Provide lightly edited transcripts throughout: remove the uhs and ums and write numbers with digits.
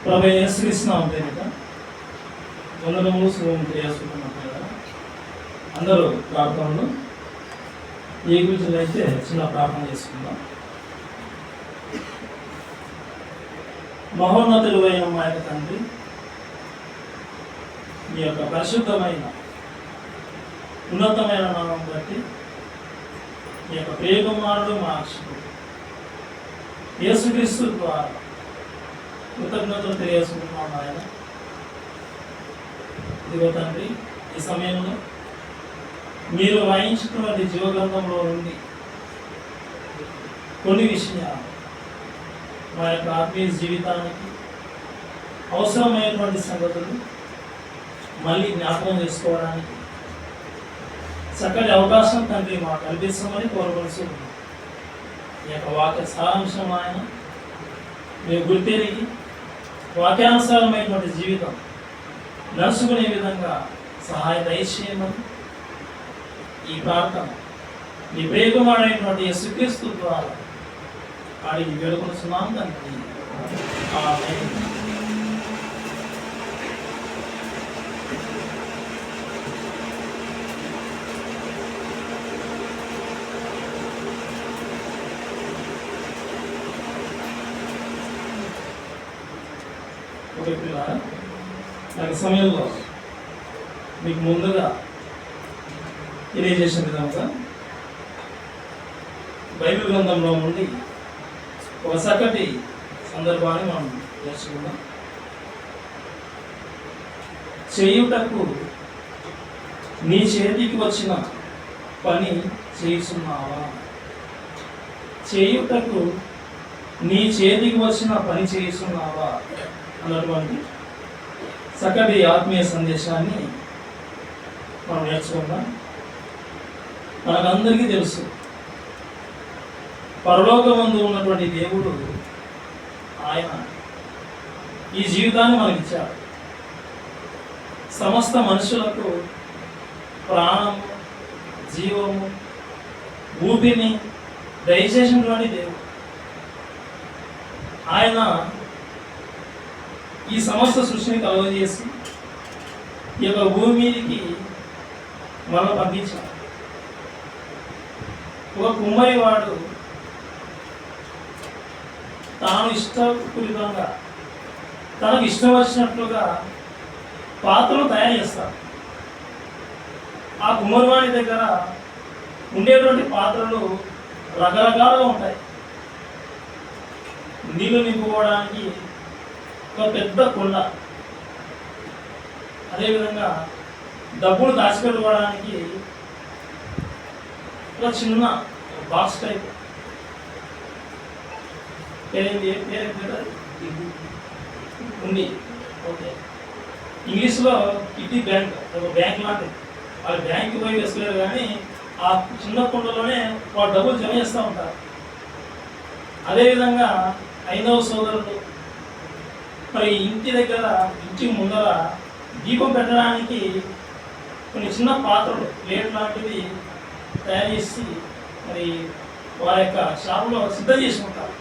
ప్రభు యేసుక్రీస్తు పేరిట వందనములు శుభములు తెలియజేసుకుంటున్నాం కదా. అందరూ ప్రార్థనలు ఏ గురించి అయితే చిన్న ప్రార్థన చేసుకుందాం. మహోన్నతుడు అయిన మా యొక్క తండ్రి, మీ యొక్క పరిశుద్ధమైన ఉన్నతమైన నామం బట్టి మీ యొక్క ప్రియకుమారుడు మా రక్షకుడు యేసుక్రీస్తు ద్వారా కృతజ్ఞతలు తెలియజేసుకుంటున్నాం. ఆయన ఇదిగో తండ్రి, ఈ సమయంలో మీరు వాయించుకున్నటువంటి జీవగ్రంథంలో నుండి కొన్ని విషయాలు మా యొక్క ఆత్మీయ జీవితానికి అవసరమైనటువంటి సంగతులు మళ్ళీ జ్ఞాపకం చేసుకోవడానికి చక్కటి అవకాశం తండ్రి మాకు కల్పిస్తామని కోరవలసి ఉంది. ఈ యొక్క వాక్య సారాంశం ఆయన మేము గుర్తెరిగి వాక్యానుసారమైనటువంటి జీవితం నడుచుకునే విధంగా సహాయ దయచేయమని ఈ ప్రార్థన మీ ప్రియకుమారైనటువంటి యేసుక్రీస్తు ద్వారా అడిగి వేడుకొనుచున్నాం తండ్రి. ఆమేన్. నాకు సమయంలో మీకు ముందుగా తెలియజేసిన విధంగా బైబిల్ గ్రంథంలో నుండి ఒక చక్కటి సందర్భాన్ని మనం నేర్చుకుందాం. చేయుటకు నీ చేతికి వచ్చిన పని చేస్తున్నావా? చేయుటకు నీ చేతికి వచ్చిన పని చేస్తున్నావా అన్నటువంటి చక్కటి ఆత్మీయ సందేశాన్ని మనం నేర్చుకుందాం. మనకందరికీ తెలుసు, పరలోకమందు ఉన్నటువంటి దేవుడు ఆయన ఈ జీవితాన్ని మనకిచ్చాడు. సమస్త మనుషులకు ప్రాణము, జీవము, ఊపిరిని దయచేసినటువంటి దేవుడు ఆయన ఈ సమస్త సృష్టిని కలుగజేసి ఈ యొక్క భూమి మీదకి మనం పంపించాడు. ఒక కుమ్మరి వాడు తాను ఇష్టపూరితంగా తనకు ఇష్టం వచ్చినట్లుగా పాత్రలు తయారు చేస్తాడు. ఆ కుమ్మరివాడి దగ్గర ఉండేటువంటి పాత్రలు రకరకాలుగా ఉంటాయి. నీళ్లు నింపుకోవడానికి ఒక పెద్ద కుండ, అదేవిధంగా డబ్బులు దాచిపెట్టుకోవడానికి ఒక చిన్న బాక్స్ టైప్, ఉంది. ఓకే, ఇంగ్లీష్లో కిడ్నీ బ్యాంక్, ఒక బ్యాంక్ లాంటిది. వాళ్ళు బ్యాంక్కి పోయి వేసుకోలేరు, కానీ ఆ చిన్న కుండలోనే వాళ్ళు డబ్బులు జమ చేస్తూ ఉంటారు. అదేవిధంగా ఐదవ సోదరులు మరి ఇంటి దగ్గర, ఇంటి ముందర దీపం పెట్టడానికి కొన్ని చిన్న పాత్రలు, ప్లేట్ లాంటివి తయారు చేసి మరి వారి యొక్క షాపులో సిద్ధం చేసుకుంటారు.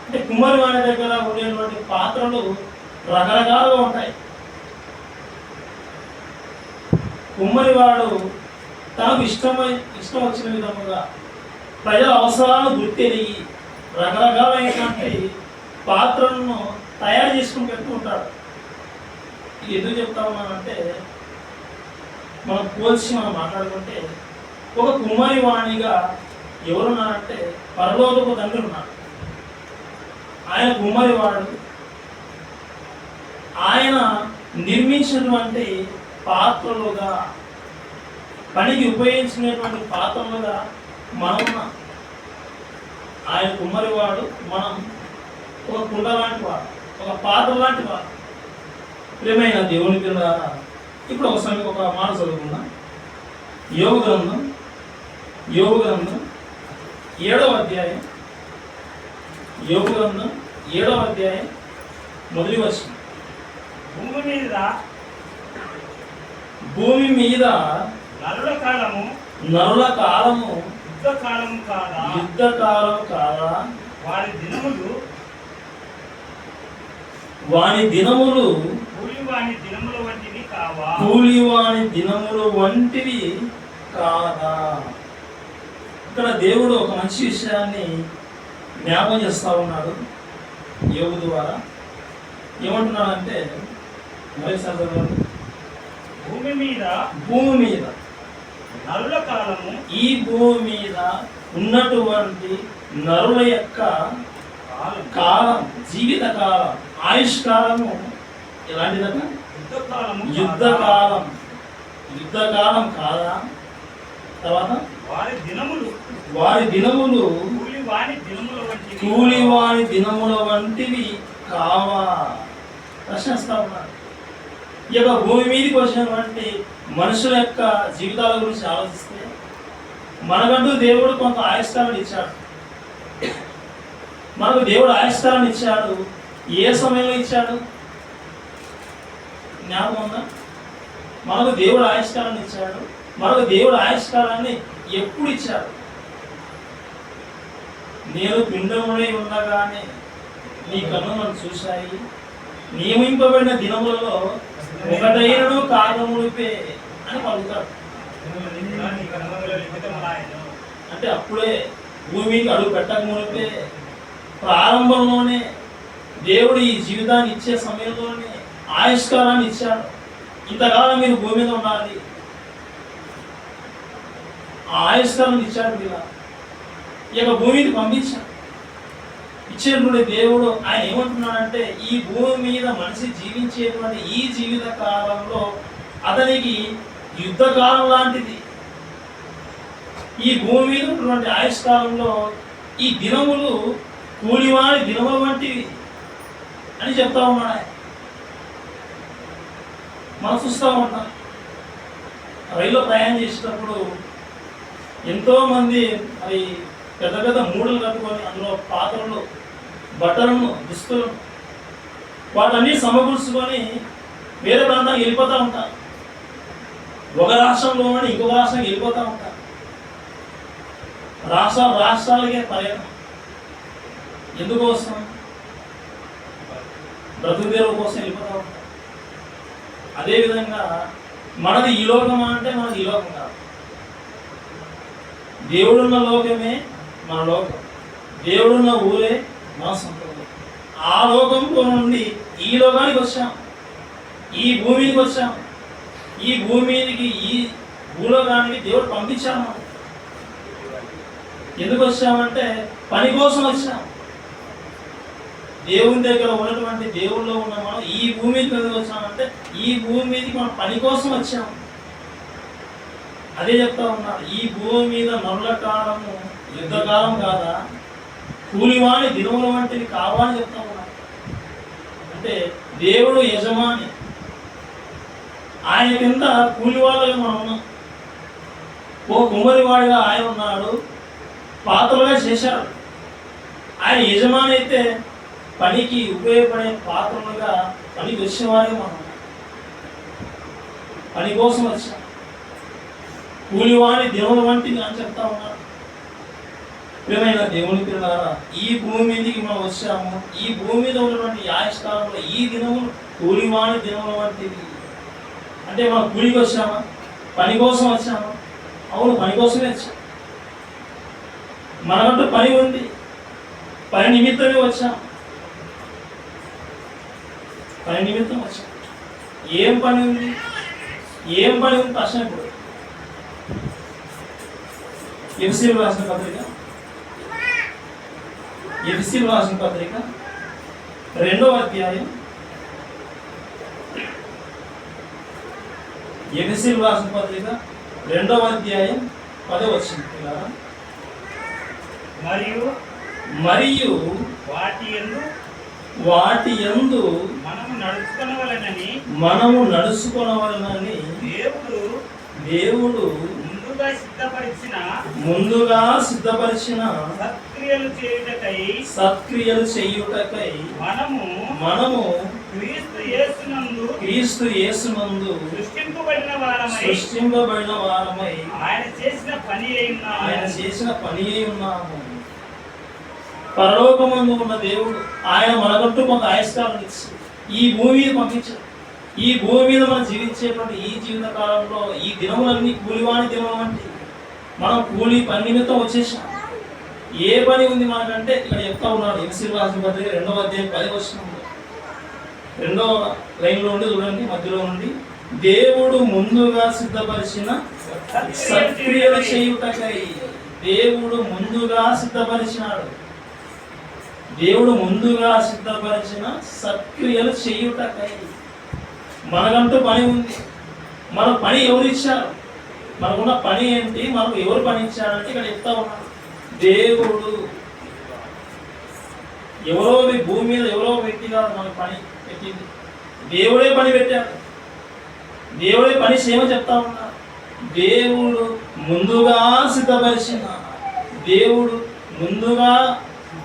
అంటే కుమ్మరి వారి దగ్గర ఉండేటువంటి పాత్రలు రకరకాలుగా ఉంటాయి. కుమ్మరి వాడు తనకు ఇష్టం వచ్చిన విధముగా ప్రజల అవసరాలను గుర్తెరిగి రకరకాలైనటువంటి పాత్రలను తయారు చేసుకుని పెట్టుకుంటాడు. ఇది ఎందుకు చెప్తా ఉన్నానంటే, మనం పోల్చి మనం మాట్లాడుకుంటే ఒక కుమ్మరి వాణిగా ఎవరున్నారంటే పరలోకపు తండ్రి ఉన్నాడు. ఆయన కుమ్మరి వాడు. ఆయన నిర్మించినటువంటి పాత్రలుగా, పనికి ఉపయోగించినటువంటి పాత్రలుగా మనం ఉన్నాం. ఆయన కుమ్మరివాడు, మనం ఒక కుండ లాంటి వాడు, ఒక పాత్ర లాంటి వాడు. ప్రియమైన దేవుని పిల్లలారా, ఇప్పుడు ఒకసారి ఒక మాట చదువుకుందాం. యోబు గ్రంథం 7వ అధ్యాయం, యోబు గ్రంథం 7వ అధ్యాయం మొదటి వచనం. భూమి మీద నరుల కాలము యుద్ధ కాలము కాదా? వారి దినములు వాని దినములు కూలివాని దినముల వంటివి కావా? కూలివాని దినములు వంటివి కాదా. ఇక్కడ దేవుడు ఒక మంచి విషయాన్ని జ్ఞాపకం చేస్తా ఉన్నాడు యోబు ద్వారా. ఏమంటున్నాడంటే మరోసారి చదవండి. భూమి మీద నరుల కాలము, ఈ భూమి మీద ఉన్నటువంటి నరుల యొక్క కాలం, జీవిత కాలం, ఆయుష్కాలము ఎలాంటిదట? యుద్ధకాలం కాదా? తర్వాత వారి దినములు కూలివాని దినముల వంటివి కావా. ప్రశ్నిస్తా ఉన్నారు. ఈ యొక్క భూమి మీదకి వచ్చినటువంటి మనుషుల యొక్క జీవితాల గురించి ఆలోచిస్తే మనకంటూ దేవుడు కొంత ఆయుష్కాలను ఇచ్చాడు. మనకు దేవుడు ఆయుష్కాలను ఇచ్చాడు. ఏ సమయంలో ఇచ్చాడు? జ్ఞాపకం ఉందా? మనకు దేవుడు ఆయుష్కాలను ఇచ్చాడు. మనకు దేవుడు ఆయుష్కాలాన్ని ఎప్పుడు ఇచ్చాడు? నేను పిండములై ఉండగానే నీ కన్ను నన్ను చూశాయి, నియమింపబడిన దినములలో ఒకటైనను కాకమునిపే అని పలుకుతాడు. అంటే అప్పుడే భూమికి అడుగు పెట్టక మునిపే, ప్రారంభంలోనే దేవుడు ఈ జీవితాన్ని ఇచ్చే సమయంలోనే ఆయుష్కాలాన్ని ఇచ్చాడు. ఇంతకాలం మీరు భూమి మీద ఉండాలి, ఆ ఆయుష్కాలం ఇచ్చాడు. ఇలా ఈ యొక్క భూమికి పంపించాడు. ఇచ్చినటువంటి దేవుడు ఆయన ఏమంటున్నాడంటే ఈ భూమి మీద మనిషి జీవించేటువంటి ఈ జీవిత కాలంలో అతనికి యుద్ధకాలం లాంటిది. ఈ భూమి మీద ఉన్నటువంటి ఆయుష్కాలంలో ఈ దినములు కూలివాని దినముల వంటివి అని చెప్తా ఉన్నాడు ఆయన. మనం చూస్తూ ఉంటాం, రైల్లో ప్రయాణం చేసేటప్పుడు ఎంతోమంది అది పెద్ద పెద్ద మూడలు కట్టుకొని అందులో పాత్రలు, బట్టలను, దుస్తులను వాటన్నీ సమకూర్చుకొని వేరే ప్రాంతానికి వెళ్ళిపోతూ ఉంటారు. ఒక రాష్ట్రంలోనే ఇంకొక రాష్ట్రానికి వెళ్ళిపోతూ ఉంటారు. రాష్ట్రాలకే పర్యటన. ఎందుకోసం? బ్రతుకుదేవుల కోసం వెళ్ళిపోతూ ఉంటారు. అదేవిధంగా మనది ఈ లోకమా అంటే మనది ఈ లోకం కాదు. దేవుడున్న లోకమే మన లోకం, దేవుడున్న ఊరే మన సొంత ఊరు. ఆ లోకంలో నుండి ఈ లోకానికి వచ్చాం, ఈ భూమికి వచ్చాం. ఈ భూమికి, ఈ భూలోకానికి దేవుడు పంపించాము. ఎందుకు వచ్చామంటే పని కోసం వచ్చాం. దేవుని దగ్గర ఉన్నటువంటి దేవుల్లో ఉన్న మనం ఈ భూమి మీదకి ఎందుకు వచ్చామంటే ఈ భూమి మీదకి మనం పని కోసం వచ్చాము. అదే చెప్తా ఉన్నారు, ఈ భూమి మీద నరుల కాలము యుద్ధకాలం కాదా, కూలివాని దినముల వంటివి కావా అని చెప్తా ఉన్నారు. అంటే దేవుడు యజమాని, ఆయన కింద కూలివాళ్ళగా మనం ఉన్నాం. ఓ కుమ్మరివాడిగా ఆయన ఉన్నాడు, పాత్రలుగా చేశాడు. ఆయన యజమాని అయితే పనికి ఉపయోగపడే పాత్రలుగా పనికి వచ్చేవాడే మనం. పని కోసం వచ్చాం. కూలివాని దినముల వంటిది అని చెప్తా ఉన్నారు. ప్రియమైన దేవుని పిల్లలారా, ఈ భూమి మీదకి మనం వచ్చాము. ఈ భూమి మీద ఉన్నటువంటి ఆయుష్కాలంలో ఈ దినములు కూలివాని దినముల వంటివి. అంటే మనం కూలికి వచ్చామా? పని కోసం వచ్చామా? అవును, పని కోసమే వచ్చాం. మనకంటూ పని ఉంది, పని నిమిత్తమే వచ్చాం. పని నిమిత్తం వచ్చాం. ఏం పని ఉంది? ఏం పని ఉంది? ప్రశ్న ఇప్పుడు. ఎఫ్సీలు రాసిన పత్రిక 2వ అధ్యాయం, ఎఫెసీయులకు రాసిన పత్రిక 2వ అధ్యాయం 10వ వచనం. మరియు వాటి యందు మనము నడుచుకొనవలెనని దేవుడు ముందుగా సిద్ధపరిచిన సత్క్రియలు చేయుటకై మనము క్రీస్తు యేసునందు సృష్టింపబడిన వారమై ఆయన చేసిన పని అయి ఉన్నాము. పరలోకమందు ఉన్న దేవుడు ఆయన మనకంటూ కొంత ఆయుష్కాలను ఇచ్చి ఈ భూమి మీద పంపించాడు. ఈ భూమి మీద మనం జీవించేటువంటి ఈ జీవిత కాలంలో ఈ దినములన్నీ కూలివాని దినం అంటే మనం కూలి పని నిమిత్తం వచ్చేసాం. ఏ పని ఉంది మనకంటే ఇక్కడ చెప్తా ఉన్నాడు ఎఫెసీయులకు రాసిన పత్రిక 2వ అధ్యాయం 10వ వచనంలో 2వ లైన్లో నుండి చూడండి, మధ్యలో నుండి, దేవుడు ముందుగా సిద్ధపరిచిన సత్క్రియలు చేయుటకై. దేవుడు ముందుగా సిద్ధపరిచినాడు. దేవుడు ముందుగా సిద్ధపరిచిన సత్క్రియలు చేయుటకై. మనకంటూ పని ఉంది. మన పని ఎవరు ఇచ్చారు? మనకున్న పని ఏంటి? మనకు ఎవరు పని ఇచ్చారంటే ఇక్కడ చెప్తా ఉన్నాడు, దేవుడు. ఎవరో భూమి మీద ఎవరో వ్యక్తి కాదు మనకు పని పెట్టింది, దేవుడే పని పెట్టాడు. దేవుడే పని చేయమని చెప్తా ఉన్నాడు. దేవుడు ముందుగా సిద్ధపరిచిన, దేవుడు ముందుగా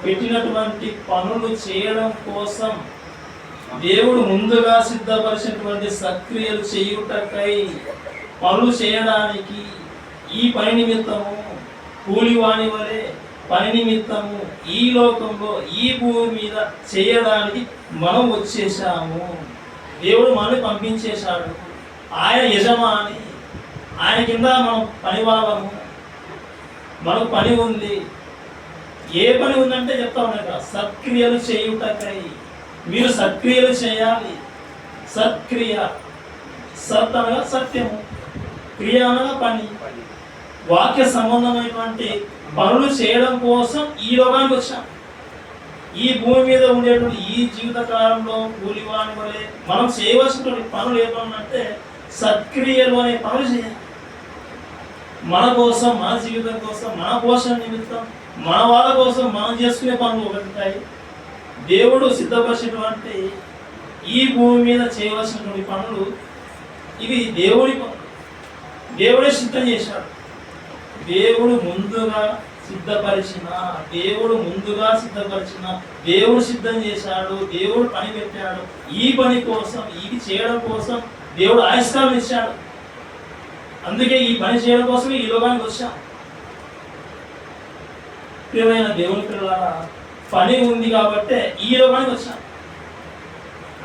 పెట్టినటువంటి పనులు చేయడం కోసం, దేవుడు ముందుగా సిద్ధపరిచినటువంటి సక్రియలు చేయుటకై, పనులు చేయడానికి, ఈ పని నిమిత్తము కూలివాని వలె పని నిమిత్తము ఈ లోకంలో ఈ భూమి మీద చేయడానికి మనం వచ్చేసాము. దేవుడు మనల్ని పంపించేశాడు. ఆయన యజమాని, ఆయన కింద మనం పని వాళ్ళము. మనకు పని ఉంది. ఏ పని ఉందంటే చెప్తా ఉన్నాయి కదా, సత్క్రియలు చేయుటకై. మీరు సత్క్రియలు చేయాలి. సత్క్రియ, సత్ అనగా సత్యము, క్రియ అనగా పని. వాక్య సంబంధమైనటువంటి పనులు చేయడం కోసం ఈ లోకానికి వచ్చాం. ఈ భూమి మీద ఉండేటువంటి ఈ జీవిత కాలంలో కూలివాని వలె మనం చేయవలసినటువంటి పనులు ఏ పనులు అంటే సత్క్రియలు అనే పనులు చేయాలి. మన కోసం, మన జీవితం కోసం, మన పోషణ నిమిత్తం, మన వాళ్ళ కోసం మనం చేసుకునే పనులు ఒకటి. దేవుడు సిద్ధపరిచినటువంటి ఈ భూమి మీద చేయవలసినటువంటి పనులు ఇవి దేవుడి పనులు. దేవుడే సిద్ధం చేశాడు. దేవుడు ముందుగా సిద్ధపరిచిన, దేవుడు ముందుగా సిద్ధపరిచిన, దేవుడు సిద్ధం చేశాడు. దేవుడు పని పెట్టాడు. ఈ పని కోసం, ఇది చేయడం కోసం దేవుడు ఆయుష్కాలం ఇచ్చాడు. అందుకే ఈ పని చేయడం కోసం ఈ లోకానికి వచ్చాం. ప్రియమైన దేవుని పిల్లలారా, పని ఉంది కాబట్టి ఈ లోకానికి వచ్చాం.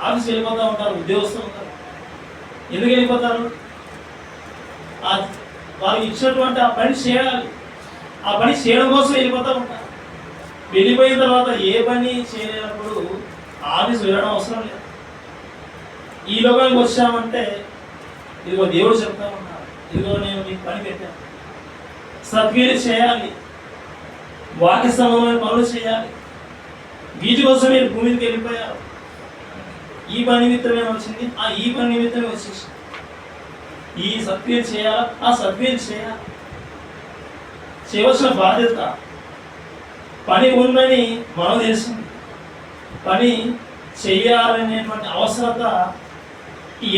ఆఫీస్ వెళ్ళిపోతూ ఉంటారు, ఉద్యోగస్తులు ఉంటారు. ఎందుకు వెళ్ళిపోతారు? వారికి ఇచ్చినటువంటి ఆ పని చేయాలి. ఆ పని చేయడం కోసం వెళ్ళిపోతూ ఉంటారు. వెళ్ళిపోయిన తర్వాత ఏ పని చేయలేనప్పుడు ఆఫీస్ వెళ్ళడం అవసరం లేదు. ఈ లోకానికి వచ్చామంటే ఇదిగో దేవుడు చెప్తా ఉన్నాడు, ఇదిగో నేను మీకు పని పెట్టాను. సత్క్రియలు చేయాలి, వాక్య సంబంధమైన పనులు చేయాలి. వీటి కోసం మీరు భూమి మీదకి వెళ్ళిపోయారు. ఈ పని నిమిత్తమే వచ్చింది, ఈ పని నిమిత్తమే వచ్చేసి ఈ సత్క్రియలు చేయాలా, ఆ సత్క్రియలు చేయాలి. చేయవలసిన బాధ్యత. పని ఉందని మనం తెలిసింది, పని చేయాలనేటువంటి అవసరత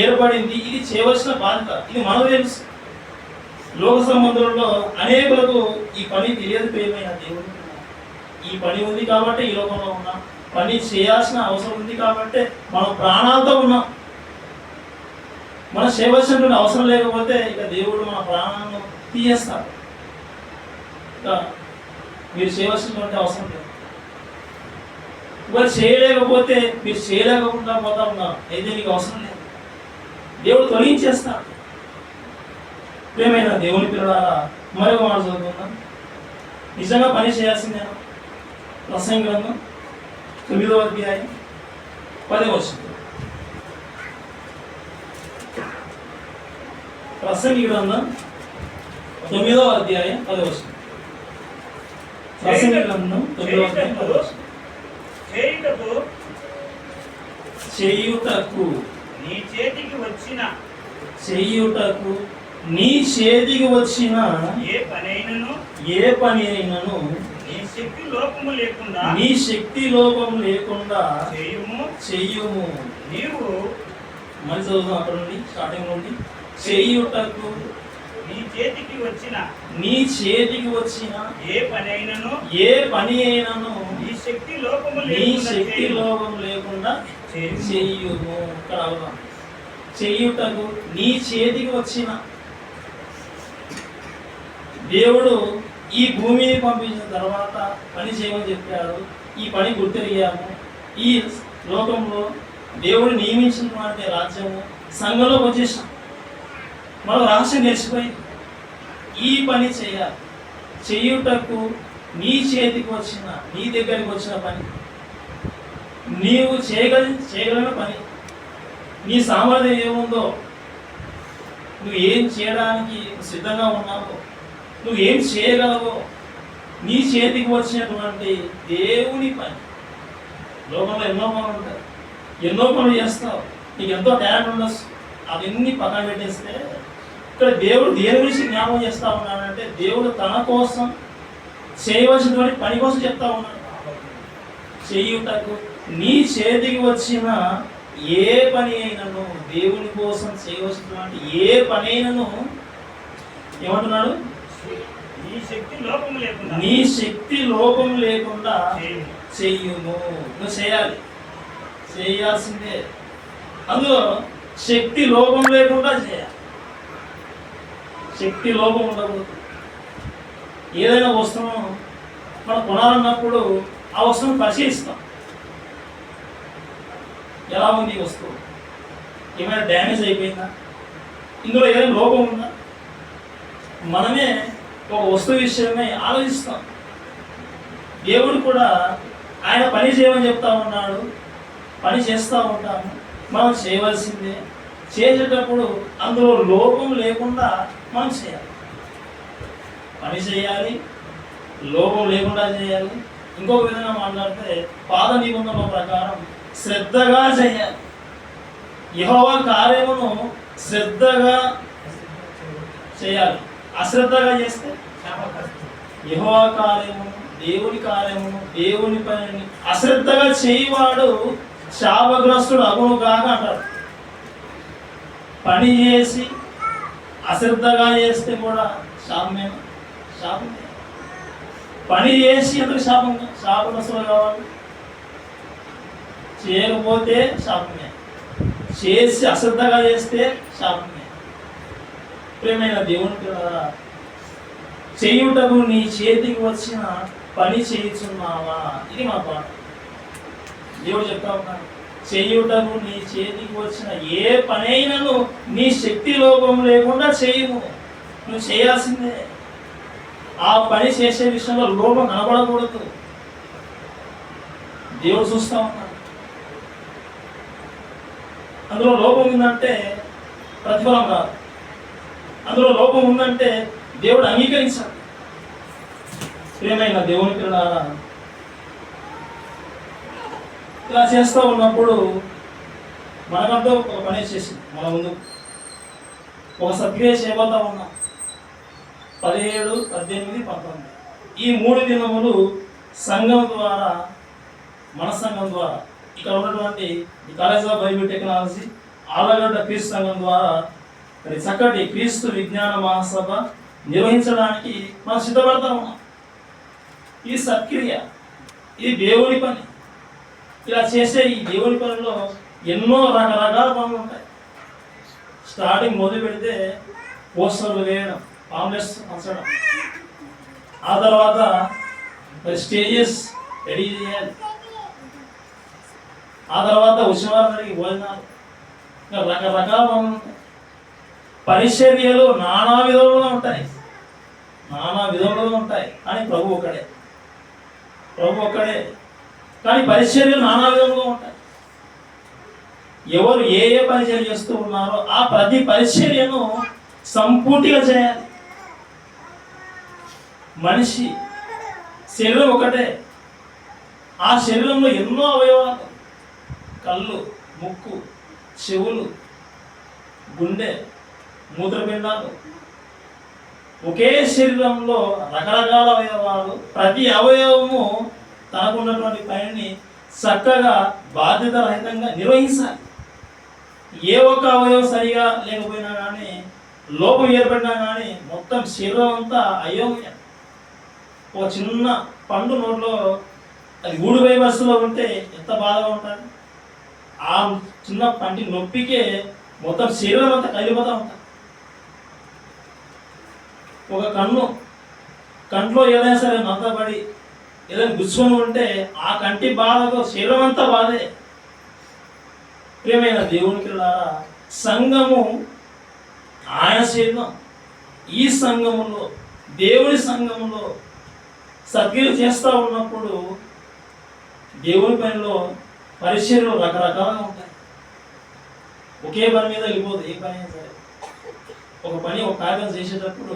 ఏర్పడింది. ఇది చేయవలసిన బాధ్యత, ఇది మనకు తెలుసు. లోక సంబంధంలో అనేకులకు ఈ పని తెలియదు. ప్రియమైన దేవుడు, ఈ పని ఉంది కాబట్టి ఈ లోకంలో ఉన్నాం. పని చేయాల్సిన అవసరం ఉంది కాబట్టి మనం ప్రాణాలతో ఉన్నాం. మనం చేయవలసినటువంటి అవసరం లేకపోతే ఇక దేవుడు మన ప్రాణాలను తీయేస్తాడు. మీరు చేయవలసినటువంటి అవసరం లేదు. ఇవాళ చేయలేకపోతే మీరు చేయలేకుండా పోతా ఉన్నారు, అయితే మీకు అవసరం లేదు. దేవుడు తొలగించేస్తాడు. ప్రియమైన దేవుని పిల్లలారా, మరొక మాట చదువుకుందాం. నిజంగా పని చేయాల్సిందేనా? ప్రసంగి గ్రంథం 9వ అధ్యాయం 10వ వచనం. ప్రసంగి గ్రంథం 9వ అధ్యాయం 10వ వచనం. ప్రసంగి గ్రంథం 9వ అధ్యాయం 10వ వచనం. చేయుటకు నీ చేతికి వచ్చిన నీ చేతికి వచ్చిన ఏ పని అయినను నీ శక్తి లోపము లేకుండా చెయ్యుము. నీవు మరి చదువుతాం అక్కడ నుండి, స్టార్టింగ్ నుండి. చేయుటకు నీ చేతికి వచ్చిన ఏ పని అయినను నీ శక్తి లోపము లేకుండా చెయ్యుము. ఇక్కడ అవుతాం. చేయుటకు నీ చేతికి వచ్చిన. దేవుడు ఈ భూమిని పంపించిన తర్వాత పని చేయమని చెప్పాడు. ఈ పని గుర్తెరిగాము. ఈ లోకంలో దేవుడు నియమించినటువంటి రాజ్యము సంఘంలోకి వచ్చేసాం. మనం రహస్యం తెలిసిపోయింది. ఈ పని చేయాలి, చేయుటకు నీ చేతికి వచ్చిన, నీ దగ్గరికి వచ్చిన పని, నీవు చేయగలిగిన పని, నీ సామర్థ్యం ఏముందో, నువ్వు ఏం చేయడానికి సిద్ధంగా ఉన్నావో, నువ్వు ఏం చేయగలవో, నీ చేతికి వచ్చినటువంటి దేవుని పని. లోకంలో ఎన్నో పనులు ఉంటాయి, ఎన్నో పనులు చేస్తావు, నీకు ఎంతో టాలెంట్ ఉండొచ్చు. అవన్నీ పక్కన పెట్టేస్తే ఇక్కడ దేవుడు దేని గురించి జ్ఞాపకం చేస్తూ ఉన్నాడంటే, దేవుడు తన కోసం చేయవలసినటువంటి పని కోసం చెప్తా ఉన్నాడు. చేయుటకు నీ చేతికి వచ్చిన ఏ పని అయినను, దేవుని కోసం చేయవలసినటువంటి ఏ పని అయినను ఏమంటున్నాడు? నీ శక్తి లోపం లేకుండా, నీ శక్తి లోపం లేకుండా చెయ్యుము. నువ్వు చేయాలి, చేయాల్సిందే. అందులో శక్తి లోపం లేకుండా చేయాలి. శక్తి లోపం ఉండకూడదు. ఏదైనా వస్తువును మనం కొనాలన్నప్పుడు ఆ వస్తువును పరిశీలిస్తాం. ఎలా ఉంది ఈ వస్తువు, ఏమైనా డ్యామేజ్ అయిపోయిందా, ఇందులో ఏదైనా లోపం ఉందా, మనమే ఒక వస్తువు విషయమై ఆలోచిస్తాం. దేవుడు కూడా ఆయన పని చేయమని చెప్తా ఉన్నాడు, పని చేస్తూ ఉంటాము, మనం చేయవలసిందే. చేసేటప్పుడు అందులో లోపం లేకుండా మనం చేయాలి. పని చేయాలి, లోపం లేకుండా చేయాలి. ఇంకొక విధంగా మాట్లాడితే పాద నిబంధనల ప్రకారం శ్రద్ధగా చేయాలి. యెహోవా కార్యమును శ్రద్ధగా చేయాలి. అశ్రద్ధగా చేస్తే యెహోవా కార్యము, దేవుని కార్యమును, దేవుని పనిని అశ్రద్ధగా చేయవాడు శాపగ్రస్తుడు అగును కాక అంటారు. పని చేసి అశ్రద్ధగా చేస్తే కూడా శాపమే. శాపమే. పని చేసి ఎందుకు శాపగ్రస్తుడు కావాలి? చేయకపోతే శాపమే, చేసి అశ్రద్ధగా చేస్తే శాపమే. ప్రియమైన దేవుని పిల్లరా, చేయుటకు నీ చేతికి వచ్చిన పని చేయుచున్నావా? ఇది మా పాట. దేవుడు చెప్తా ఉన్నాడు, చేయుటకు నీ చేతికి వచ్చిన ఏ పనైనను నీ శక్తి లోపం లేకుండా చేయము. నువ్వు చేయాల్సిందే. ఆ పని చేసే విషయంలో లోపం కనబడకూడదు. దేవుడు చూస్తా ఉన్నాడు. అందులో లోపం ఉందంటే ప్రతిఫలం రాదు. అందులో లోపం ఉందంటే దేవుడు అంగీకరించాడు. ప్రియమైన దేవుని పిల్లలారా, ఇలా చేస్తూ ఉన్నప్పుడు మనకంటూ ఒక పని చేసింది. మన ముందు ఒక సత్క్రియ చేయబోతా ఉన్నాం. 17, 18, 19 ఈ 3 దినములు సంఘం ద్వారా, మన సంఘం ద్వారా, ఇక్కడ ఉన్నటువంటి college of Bible technology Allagadda క్రీస్తు సంఘం ద్వారా మరి చక్కటి క్రీస్తు విజ్ఞాన మహాసభ నిర్వహించడానికి మనం సిద్ధపడతా ఉన్నాం. ఈ సత్క్రియ, ఈ దేవుని పని, ఇలా చేసే ఈ దేవుని పనిలో ఎన్నో రకరకాల పనులు ఉంటాయి. స్టార్టింగ్ మొదలు పెడితే పోస్టర్లు వేయడం, పాంప్లెట్స్ పంచడం, ఆ తర్వాత మరి స్టేజెస్ రెడీ చేయాలి, ఆ తర్వాత వచ్చిన వారికి భోజనాలు, ఇంకా రకరకాల పనులు ఉంటాయి. పరిచర్యలు నానా విధములుగా ఉంటాయి, నానా విధములుగా ఉంటాయి. కానీ ప్రభు ఒక్కడే, ప్రభు ఒక్కడే. కానీ పరిచర్యలు నానా విధములుగా ఉంటాయి. ఎవరు ఏ ఏ పరిచర్య చేస్తూ ఉన్నారో ఆ ప్రతి పరిచర్యను సంపూర్తిగా చేయాలి. మనిషి శరీరం ఒకటే, ఆ శరీరంలో ఎన్నో అవయవాలు, కళ్ళు, ముక్కు, చెవులు, గుండె, మూత్రపిండాలు, ఒకే శరీరంలో రకరకాల అవయవాలు. ప్రతి అవయవము తనకున్నటువంటి పనిని చక్కగా బాధ్యత రహితంగా నిర్వహించాలి. ఏ ఒక్క అవయవం సరిగా లేకపోయినా కానీ, లోపం ఏర్పడినా కానీ మొత్తం శరీరం అంతా అయోమయం. ఒక చిన్న పండు నోట్లో అది ఊడిపోయే బస్సులో ఉంటే ఎంత బాధగా ఉంటుంది. ఆ చిన్న పంటి నొప్పికే మొత్తం శరీరం అంతా కదిలిపోతూ ఉంటుంది. ఒక కంట్లో ఏదైనా సరే నొత్తపడి ఏదైనా గుచ్చుకొని ఉంటే ఆ కంటి బాధకు శరీరం అంతా బాధే. ప్రియమైన దేవుని పిల్లారా, సంఘము ఆయన శరీరం. ఈ సంఘములో, దేవుని సంఘములో సత్క్రియలు చేస్తూ ఉన్నప్పుడు దేవుని పనిలో పరిచర్యలు రకరకాలుగా ఉంటాయి. ఒకే పని మీద వెళ్ళిపోదు. ఏ పని అయినా సరే ఒక పని, ఒక కార్యం చేసేటప్పుడు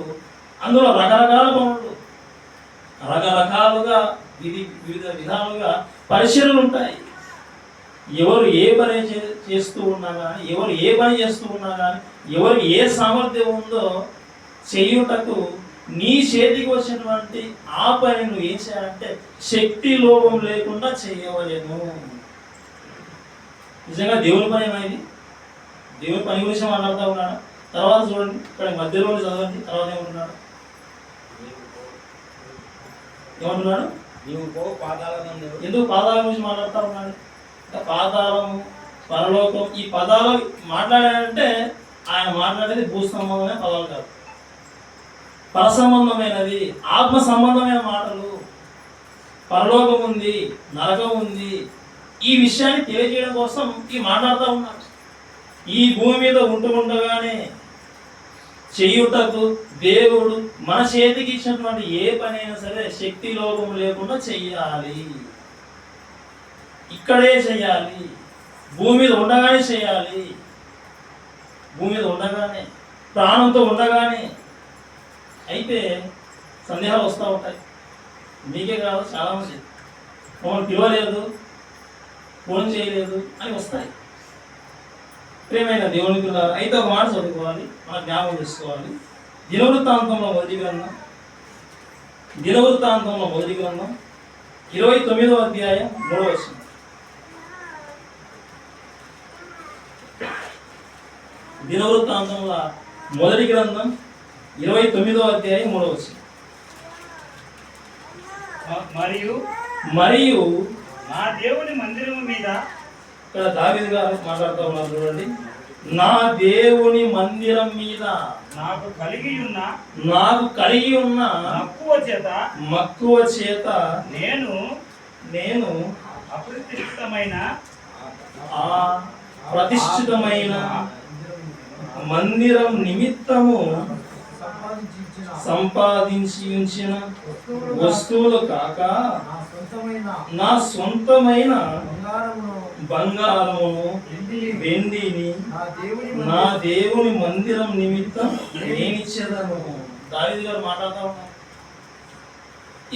అందులో రకరకాల పనులు, రకరకాలుగా వివిధ విధాలుగా పరిచర్యలు ఉంటాయి. ఎవరు ఏ పని చేస్తూ ఉన్నా కానీ, ఎవరు ఏ పని చేస్తూ ఉన్నా కానీ, ఎవరికి ఏ సామర్థ్యం ఉందో చేయుటకు నీ చేతికి వచ్చినటువంటి ఆ పని నువ్వు ఏం చేయాలంటే శక్తి లోపం లేకుండా చేయవలేను. నిజంగా దేవుని పని ఏమైంది? దేవుని పని గురించి మాట్లాడుతూ ఉన్నాడు. తర్వాత చూడండి, ఇక్కడ మధ్యలో చదవండి. తర్వాత ఏమంటున్నాడు? ఎందుకు పాదాల గురించి మాట్లాడుతూ ఉన్నాడు? పాతాళము, పరలోకం, ఈ పదాలు మాట్లాడాడంటే ఆయన మాట్లాడేది భూ సంబంధమైన పదాలు కాదు, పర సంబంధమైనది, ఆత్మ సంబంధమైన మాటలు. పరలోకం ఉంది, నరకం ఉంది, ఈ విషయాన్ని తెలియజేయడం కోసం ఈ మాట్లాడుతూ ఉన్నాడు. ఈ భూమి మీద ఉండగానే చేయుటకు దేవుడు మన చేతికి ఇచ్చినటువంటి ఏ పని అయినా సరే శక్తి లోపం లేకుండా చెయ్యాలి. ఇక్కడే చేయాలి, భూమి మీద ఉండగానే చేయాలి. భూమి మీద ఉండగానే, ప్రాణంతో ఉండగానే. అయితే సందేహాలు వస్తూ ఉంటాయి. మీకే కాదు, చాలామంది మమ్మల్ని పిలవలేదు, ఫోన్ చేయలేదు అని వస్తాయి. ప్రియమైన దేవుని పిల్లలు, అయితే ఒక మాట చదువుకోవాలి, మనం జ్ఞాపకం చేసుకోవాలి. దినవృత్తాంతంలో మొదటి గ్రంథం 29వ అధ్యాయం 3వ వచనం. దినవృత్తాంతంలో మొదటి గ్రంథం 29వ అధ్యాయం 3వ వచనం. మరియు నా దేవుని మందిరము మీద, ఇక్కడ దావీదు గారు మాట్లాడుతూ ఉన్నారు చూడండి. నా దేవుని మందిరం మీద నాకు కలిగి ఉన్న మక్కువ చేత నేను ప్రతిష్ఠితమైన మందిరం నిమిత్తము సంపాదించి ఉంచిన వస్తువులు కాక నా సొంతమైన బంగారమును వెండిని నా దేవుని మందిరం నిమిత్తం నేనిచ్చేదను. దావీదు గారు మాట్లాడుతూ ఉన్నారు.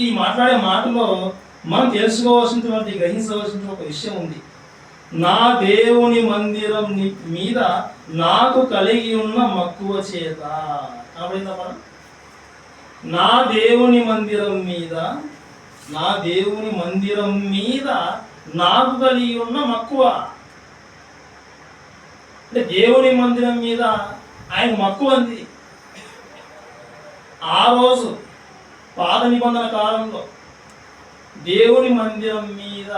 ఈ మాట్లాడే మాటలో మనం తెలుసుకోవాల్సినటువంటి, గ్రహించవలసిన ఒక విషయం ఉంది. నా దేవుని మందిరం మీద నాకు కలిగి ఉన్న మక్కువ చేత. నా దేవుని మందిరం మీద నాకు కలిగి ఉన్న మక్కువ. అంటే దేవుని మందిరం మీద ఆయన మక్కువ ఉంది. ఆ రోజు పాత నిబంధన కాలంలో దేవుని మందిరం మీద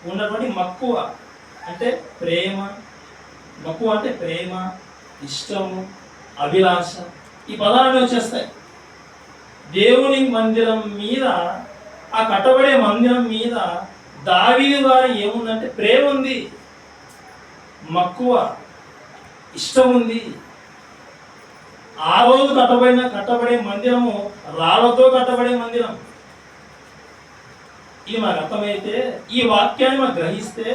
ఉన్నటువంటి మక్కువ అంటే ప్రేమ. మక్కువ అంటే ప్రేమ, ఇష్టము, అభిలాష, ఈ పదాలు వచ్చేస్తాయి. దేవుని మందిరం మీద, ఆ కట్టబడే మందిరం మీద దావీదు గారు ఏముందంటే ప్రేమ ఉంది, మక్కువ, ఇష్టం ఉంది. ఆ రోజు కట్టబడే మందిరము రాళ్లతో కట్టబడే మందిరం. ఇది మనకు అర్థమైతే, ఈ వాక్యాన్ని మనం గ్రహిస్తే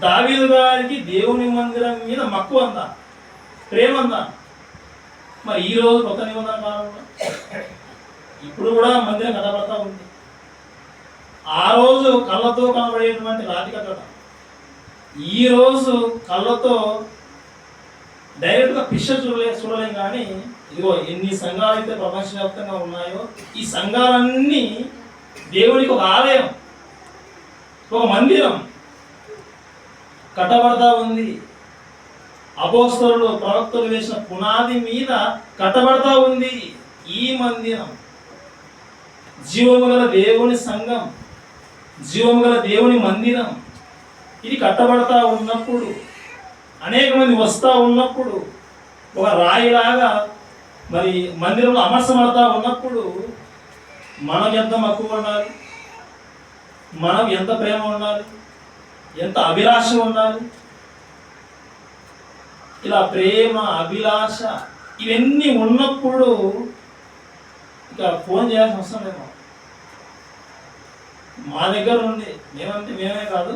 దావీదు గారికి దేవుని మందిరం మీద మక్కువ అందా, ప్రేమ అందా? మరి ఈ రోజు కొత్త నిబంధన కాలంలో ఇప్పుడు కూడా మందిరం కట్టబడతా ఉంది. ఆ రోజు కళ్ళతో కనబడేటువంటి రాతి కట్టడం, ఈ రోజు కళ్ళతో డైరెక్ట్గా చూడలేం. కానీ ఇదిగో ఎన్ని సంఘాలు అయితే ప్రపంచవ్యాప్తంగా ఉన్నాయో, ఈ సంఘాలన్నీ దేవునికి ఒక ఆలయం, ఒక మందిరం కట్టబడతా ఉంది. అపోస్తలులు, ప్రవక్తలు వేసిన పునాది మీద కట్టబడతా ఉంది ఈ మందిరం. జీవము గల దేవుని సంఘం, జీవము గల దేవుని మందిరం. ఇది కట్టబడతా ఉన్నప్పుడు, అనేక మంది వస్తూ ఉన్నప్పుడు, ఒక రాయిలాగా మరి మందిరంలో అమర్చబడతా ఉన్నప్పుడు మనం ఎంత మక్కువ ఉండాలి, మనం ఎంత ప్రేమ ఉండాలి, ఎంత అభిలాష ఉండాలి. ఇలా ప్రేమ, అభిలాష ఇవన్నీ ఉన్నప్పుడు ఇక ఫోన్ చేయాల్సిన అవసరం లేదు. మా దగ్గర నుండి మేమే కాదు,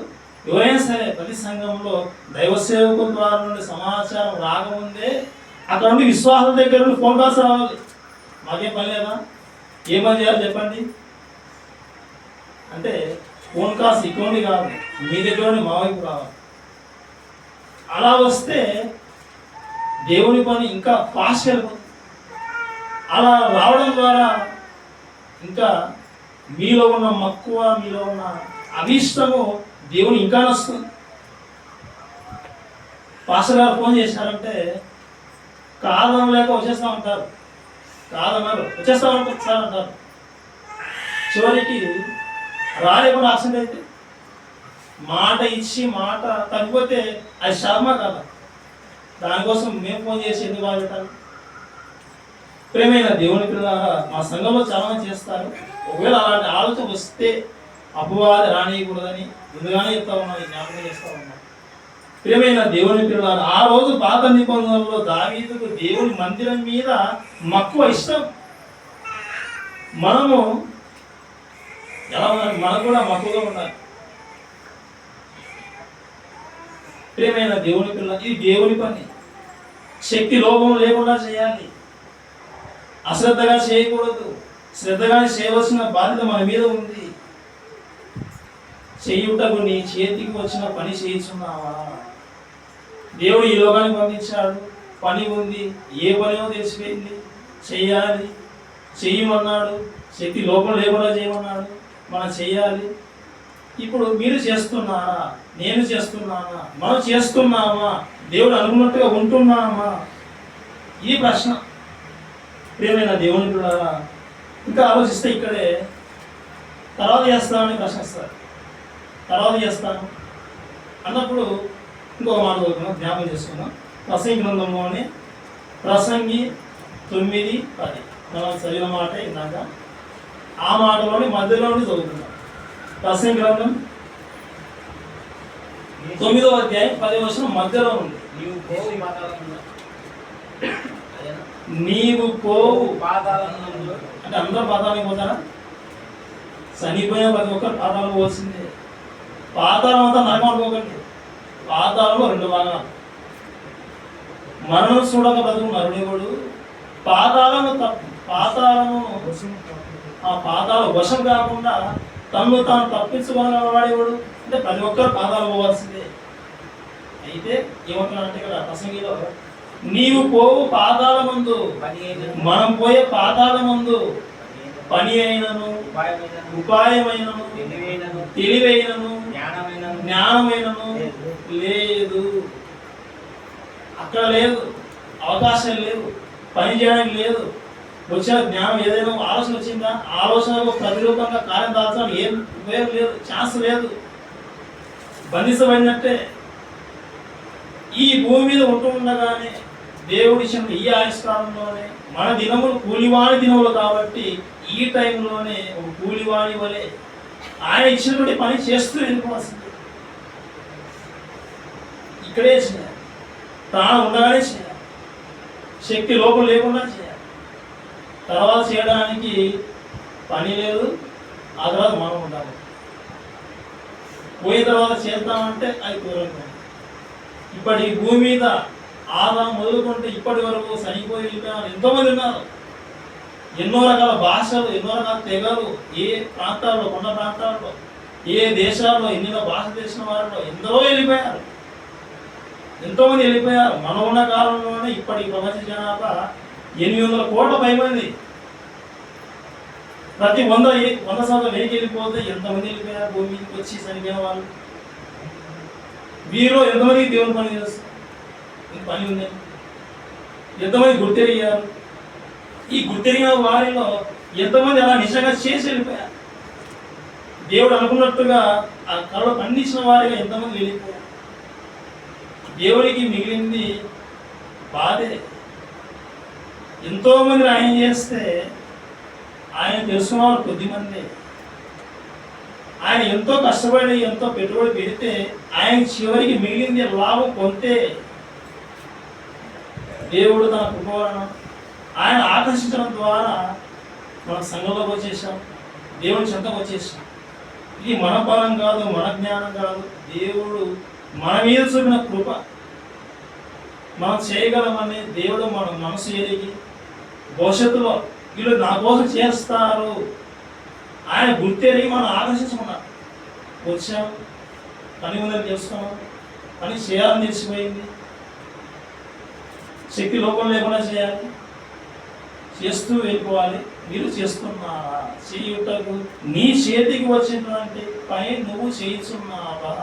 ఎవరైనా సరే ప్రతి సంఘంలో దైవ సేవకుల ద్వారా నుండి సమాచారం రాకముందే అక్కడ నుండి విశ్వాసం దగ్గర నుండి ఫోన్ కాల్స్ రావాలి. మాకేం పని లేదా? ఏ పని చేయాలి చెప్పండి అంటే ఫోన్ కాల్స్ ఇక్కడ నుండి కాదు, మీ దగ్గర నుండి మా వైపు రావాలి. అలా వస్తే దేవుని పని ఇంకా ఫాస్ట్ వెళ్ళిపోతుంది. అలా రావడం ద్వారా ఇంకా మీలో ఉన్న మక్కువ, మీలో ఉన్న అభీష్టము దేవుని ఇంకా నస్తుంది. పాస్టర్ గారు ఫోన్ చేశారంటే కాదం లేక వచ్చేస్తూ ఉంటారు, కాదన్నారు వచ్చేస్తా ఉంటారు సార్ అంటారు. చివరికి రాలేకుండా ఆప్షన్ అయితే మాట ఇచ్చి మాట తగ్గిపోతే అది శర్మ కదా. దానికోసం మేము ఫోన్ చేసి ఎందుకు బాధపెట్టాలి? ప్రేమైన దేవుని పిల్లలారా, మా సంఘంలో చాలా మంది చేస్తారు. ఒకవేళ అలాంటి ఆలోచన వస్తే అపవాది రానియకూడదని ముందుగానే చెప్తా ఉన్నాను, జ్ఞాపకం చేస్తా ఉన్నాను. ప్రియమైన దేవుని పిల్లలారా, ఆ రోజు పాత నిబంధనలో దావీదుకు దేవుని మందిరం మీద మక్కువ ఇష్టం. మనము ఎలా ఉండాలి? మనకు కూడా మక్కువగా ఉండాలి. ప్రియమైన దేవుని పిల్ల, ఇది దేవుని పని. శక్తి లోపం లేకుండా చేయాలి, అశ్రద్ధగా చేయకూడదు. శ్రద్ధగానే చేయవలసిన బాధ్యత మన మీద ఉంది. చేయుటకు నీ చేతికి వచ్చిన పని చేయించున్నావా? దేవుడు ఈ లోకానికి పంపించాడు, పని ఉంది, ఏ పనిలో తెలిసిపోయింది, చెయ్యాలి, చెయ్యమన్నాడు. శక్తి లోపం లేకుండా చేయమన్నాడు, మనం చెయ్యాలి. ఇప్పుడు మీరు చేస్తున్నారా? నేను చేస్తున్నానా? మనం చేస్తున్నామా? దేవుడు అనుకున్నట్టుగా ఉంటున్నామా? ఈ ప్రశ్న. ప్రియమైన దేవుని కూడా ఇంకా ఆలోచిస్తే ఇక్కడే తర్వాత చేస్తామని ప్రశ్నిస్తారు. తర్వాత చేస్తాను అన్నప్పుడు ఇంకొక మాట చదువుకున్నాం, జ్ఞాపకం చేసుకున్నాం. ప్రసంగి గ్రంథంలోని ప్రసంగి 9:10 మనం చదివిన మాట ఇందాక ఆ మాటలోని మధ్యలోని చదువుతున్నాం. ప్రసంగి గ్రంథం 9వ అధ్యాయం 10వ వచనం మధ్యలో ఉంది. నీవు పోవు పాతాళమునందు అంటే అందరూ పాతాళానికి పోతారా? చనిపోయిన ప్రతి ఒక్కరు పాతాళం పోవాల్సిందే. పాతాళం అంతా నరకం అనుకోకండి. పాతాళంలో 2 భాగాలు. మరణం చూడక బ్రతుకు నరుడేవాడు, పాతాళము ఆ పాతాళ వశం కాకుండా తను తాను తప్పించుకోవాడేవాడు. అంటే ప్రతి ఒక్కరు పాతాళం పోవాల్సిందే. అయితే ఏమంటున్నారంటే ఇక్కడ ప్రసంగిలో నీవు పోవు పాతాళమందు, మనం పోయే పాతాళమందు పని అయినను, ఉపాయమైనను, తెలివైనను, జ్ఞానమైనను లేదు. అక్కడ లేదు, అవకాశం లేదు, పని చేయడానికి లేదు. వచ్చిన జ్ఞానం ఏదైనా ఆలోచన వచ్చిందా? ఆలోచనకు ప్రతిరూపంగా కార్యం దాల్చడం ఏం ఉపయోగం లేదు, ఛాన్స్ లేదు. బంధించబడినట్టే. ఈ భూమి మీద ఉంటూ ఉండగానే దేవుడిచ్చిన ఈ ఆయుష్కాలంలోనే మన దినములు కూలివాణి దినములు కాబట్టి ఈ టైంలోనే ఒక కూలివాణి వలె ఆయన ఇచ్చినటువంటి పని చేస్తూ వెళ్ళిపోవాల్సింది. ఇక్కడే చేయాలి, ప్రాణం ఉండగానే చేయాలి, శక్తి లోపం లేకుండా చేయాలి. తర్వాత చేయడానికి పని లేదు, ఆ తర్వాత మనం ఉండాలి. పోయిన తర్వాత చేద్దామంటే అది దూరంగా. ఇప్పటి భూమి మీద ఆదాం మొదలుకుంటే ఇప్పటి వరకు చనిపోయి వెళ్ళిపోయిన ఎంతోమంది ఉన్నారు. ఎన్నో రకాల భాషలు, ఎన్నో రకాల తెగలు, ఏ ప్రాంతాల్లో, కొండ ప్రాంతాల్లో, ఏ దేశాల్లో, ఎన్నో భాష తెలిసిన వారిలో ఎందరో వెళ్ళిపోయారు. ఎంతోమంది వెళ్ళిపోయారు. మనం ఉన్న కాలంలోనే ఇప్పటి ప్రపంచ జనాభా 800 కోట్ల పైమంది. ప్రతి 100 శాతం వెనక్కి వెళ్ళిపోతే ఎంతమంది వెళ్ళిపోయారు భూమి మీదకి వచ్చి చనిపోయిన వాళ్ళు. వీరిలో ఎంతమందికి దేవుని పని చేస్తారు? పని ఉంది. ఎంతమంది గుర్తెరిగారు? ఈ గుర్తెరిగిన వారిలో ఎంతమంది అలా నిజంగా చేసి వెళ్ళిపోయారు? దేవుడు అనుకున్నట్టుగా ఆ కళలో పండించిన వారిగా ఎంతమంది వెళ్ళిపోయారు? దేవుడికి మిగిలింది బాధే. ఎంతోమంది ఆయన చేస్తే ఆయన తెలుసుకున్న వాళ్ళు కొద్దిమంది. ఆయన ఎంతో కష్టపడి ఎంతో పెట్టుబడి పెడితే ఆయన చివరికి మిగిలింది లాభం కొంతే. దేవుడు తన కృప వలన ఆయన ఆకర్షించడం ద్వారా మనం సంఘంలోకి వచ్చేసాం, దేవుని చెంతకు వచ్చేసాం. ఇది మన బలం కాదు, మన జ్ఞానం కాదు, దేవుడు మన మీద చూపిన కృప. మనం చేయగలమని దేవుడు మన మనసు ఎరిగి భవిష్యత్తులో వీళ్ళు నా కోసం చేస్తారు ఆయన గుర్తెరిగి మనం ఆకర్షించుకున్నాం. వచ్చాం, పని ఉందని తెలుసుకున్నాం, పని చేయాలని తెలిసిపోయింది, శక్తి లోపం లేకుండా చేయాలి, చేస్తూ వెళ్ళిపోవాలి. మీరు చేస్తున్నావా? చేయుటకు నీ చేతికి వచ్చినటువంటి పని నువ్వు చేయుచున్నావా?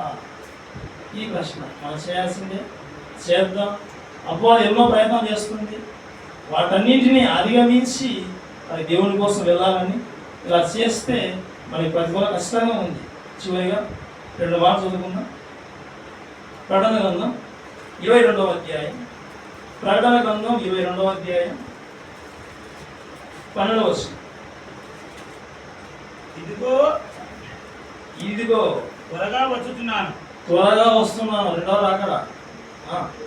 ఈ ప్రశ్న మనం చేయాల్సిందే. చేద్దాం. అపవాది ఎన్నో ప్రయత్నం చేస్తుంది, వాటన్నింటినీ అధిగమించి మరి దేవుని కోసం వెళ్ళాలని ఇలా చేస్తే మనకి ప్రతిఫలం కష్టంగా ఉంది. చివరిగా 2 మాటలు చదువుకుందాం. ప్రకటన గ్రంథం 22వ అధ్యాయం. ప్రకటన గ్రంథం 22వ అధ్యాయం 12వ వచనం. ఇదిగో త్వరగా వచ్చుచున్నాను, త్వరగా వస్తున్నాను. రెండవ రాకడ.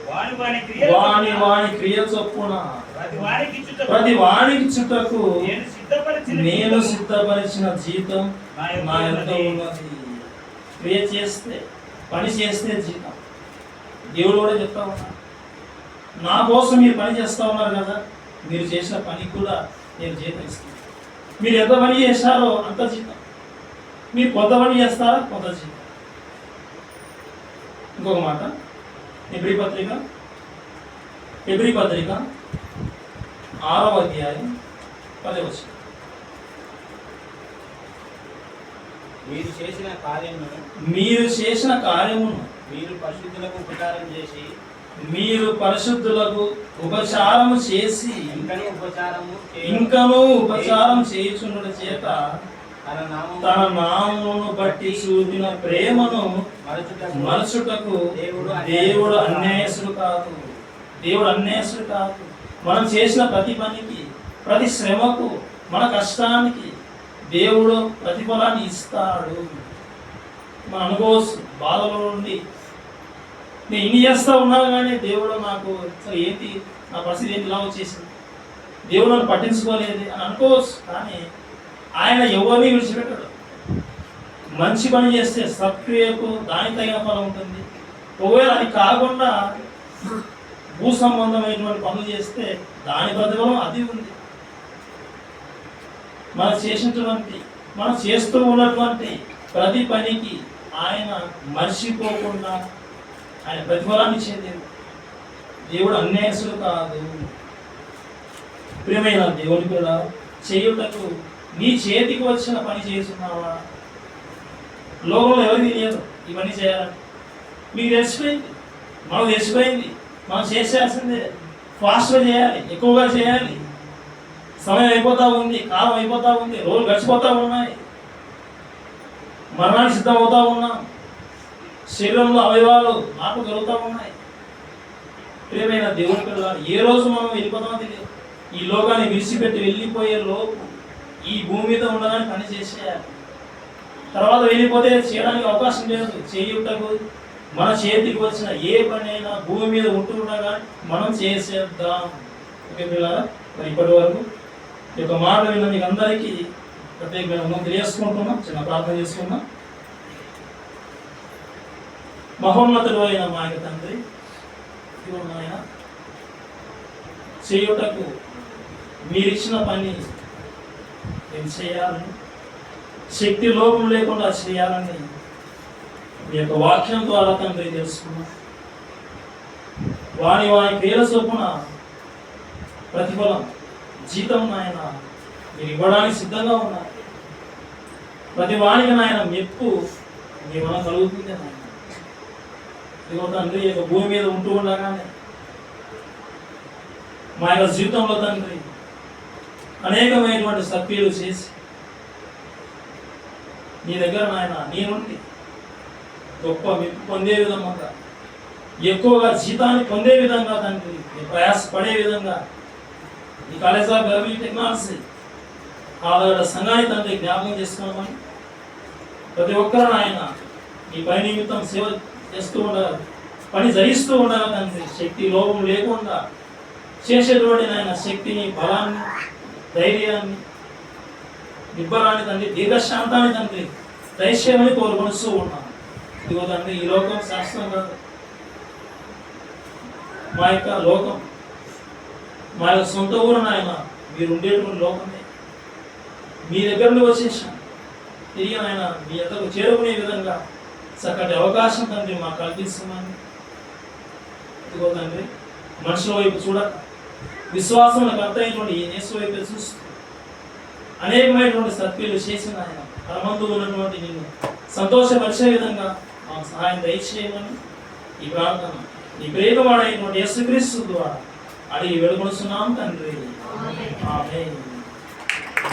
వాని క్రియ చొప్పున ప్రతి వానికి చుట్టకు నేను సిద్ధపరిచిన జీతం నా ఎంత ఉన్నది. క్రియ చేస్తే, పని చేస్తే జీతం. దేవుడు కూడా చెప్తా ఉన్నా, నా కోసం మీరు పని చేస్తూ ఉన్నారు కదా, మీరు చేసిన పనికి కూడా నేను జీతం ఇస్తాను. మీరు ఎంత పని చేశారో అంత జీతం. మీరు కొంత పని చేస్తారా, కొంత జీతం. ఇంకొక మాట, హెబ్రీ పత్రిక 6వ అధ్యాయం 10వ వచనం. మీరు చేసిన కార్యమును మీరు పరిశుద్ధులకు ఉపకారం చేసి ఉపచారము చేసి ఇంకనూ ఉపచారం చేయుచుండుట చేత తన నామమును బట్టి చూపిన ప్రేమను మరచుటకు దేవుడు అన్యాయసుడు కాదు. దేవుడు అన్యాయసుడు కాదు. మనం చేసిన ప్రతి పనికి, ప్రతి శ్రమకు, మన కష్టానికి దేవుడు ప్రతిఫలాన్ని ఇస్తాడు. మనం అనుకోవచ్చు, బాధలో నుండి నేను ఇన్ని చేస్తూ ఉన్నా కానీ దేవుడు నాకు ఏంటి, నా పరిస్థితి ఏంటి ఇలా వచ్చేసింది, దేవుడు నన్ను పట్టించుకోలేదు అని అనుకోవచ్చు. కానీ ఆయన ఎవరిని విడిచిపెట్టడు. మంచి పని చేస్తే సత్క్రియకు దానికి తగిన ఫలం ఉంటుంది. ఒకవేళ అది కాకుండా భూ సంబంధమైనటువంటి పనులు చేస్తే దాని ప్రతిఫలం అది ఉంది. మనం చేస్తూ ఉన్నటువంటి ప్రతి పనికి ఆయన మర్చిపోకుండా ఆయన ప్రతిఫలాన్ని ఇచ్చేది. దేవుడు అన్యాయసుడు కాదు. ప్రియమైన దేవుని కూడా చేయుటకు నీ చేతికి వచ్చిన పని చేస్తున్నావా? లోకంలో ఎవరికి తెలియదు ఇవన్నీ చేయాలని. మీకు తెలిసిపోయింది, మనకు తెలిసిపోయింది. మనం చేసేయాల్సిందే. ఫాస్ట్గా చేయాలి, ఎక్కువగా చేయాలి. సమయం అయిపోతూ ఉంది, కాలం అయిపోతూ ఉంది, రోజులు గడిచిపోతూ ఉన్నాయి, మరణానికి సిద్ధమవుతూ ఉన్నాం, శరీరంలో అవయవాలు మార్పు జరుగుతూ ఉన్నాయి. ప్రియమైన దేవుని పిల్లలు, ఏ రోజు మనం వెళ్ళిపోతామో తెలియదు. ఈ లోకాన్ని విడిచిపెట్టి వెళ్ళిపోయే లోపు ఈ భూమి మీద ఉండడానికి పని చేసేయాలి. తర్వాత వెళ్ళిపోతే చేయడానికి అవకాశం లేదు. చేయుటకు మన చేతికి వచ్చిన ఏ పని అయినా భూమి మీద ఉంటుండగా మనం చేసేద్దాం. ఓకే పిల్లరా, మరి ఇప్పటి వరకు ఈ యొక్క మాట విన్న మీకు అందరికీ ప్రత్యేకమైన తెలియజేసుకుంటున్నాం. చిన్న ప్రార్థన చేసుకున్నాం. మహోన్నతుడు అయిన మా యొక్క తండ్రి, ఆయన చేయుటకు మీరిచ్చిన పని నేను చేయాలని, శక్తి లోపం లేకుండా చేయాలని మీ యొక్క వాక్యం ద్వారా తండ్రి తెలుసుకున్నాం. వాని క్రియల చొప్పున ప్రతిఫలం, జీతం నాయన మీరు ఇవ్వడానికి సిద్ధంగా ఉన్నారు. ప్రతి వానికి నాయన మెప్పు మీ వల్ల కలుగుతుంది నాయన. ఇదిగో తండ్రి, ఈ యొక్క భూమి మీద ఉంటూ ఉండగానే మా యొక్క జీవితంలో తండ్రి అనేకమైనటువంటి సత్క్రియలు చేసి నీ దగ్గర నాయన నీ నుండి గొప్ప మెప్పు పొందే విధంగా, ఎక్కువగా జీతాన్ని పొందే విధంగా తండ్రి ప్రయాసపడే విధంగా ఈ కాలేజ్ ఆఫ్ గవర్నమెంట్ టెక్నాలజీ ఆధార సంఘాన్ని తండ్రి జ్ఞాపకం చేసుకున్నామని ప్రతి ఒక్కరు ఆయన ఈ పని నిమిత్తం సేవ చేస్తూ ఉండగా, పని జరిగిస్తూ ఉండగా తండ్రి శక్తి లోపం లేకుండా చేసేటువంటి నాయన శక్తిని, బలాన్ని, ధైర్యాన్ని, నిబ్బరాన్ని తండ్రి, దీర్ఘశాంతాన్ని తండ్రి దయచేయమని కోరుకొనిస్తూ ఉన్నాను. ఇదిగో తండ్రి, ఈ లోకం శాస్త్రం కాదు, మా యొక్క లోకం, మా యొక్క సొంత ఊరు నాయన మీరు ఉండేటువంటి లోకమే. మీ దగ్గర నుండి వచ్చేసాం, తిరిగి నాయన మీ ఎద్దకు చేరుకునే విధంగా చక్కటి అవకాశం తండ్రి మాకు కల్పిస్తున్నాను. ఇదిగో తండ్రి, మనుషుల వైపు చూడక విశ్వాసంలో అర్థమైనటువంటి ఈ యేసు వైపు చూస్తూ అనేకమైనటువంటి సత్క్రియలు చేసిన ఆయన పరమందు ఉన్నటువంటి నిన్ను సంతోషపరిచే విధంగా మాకు సహాయం దయచేయమని ఈ ప్రార్థన నీ ప్రేమవాడైనటువంటి యేసుక్రీస్తు ద్వారా అడిగి వేడుకొనుచున్నాం తండ్రి. ఆమేన్.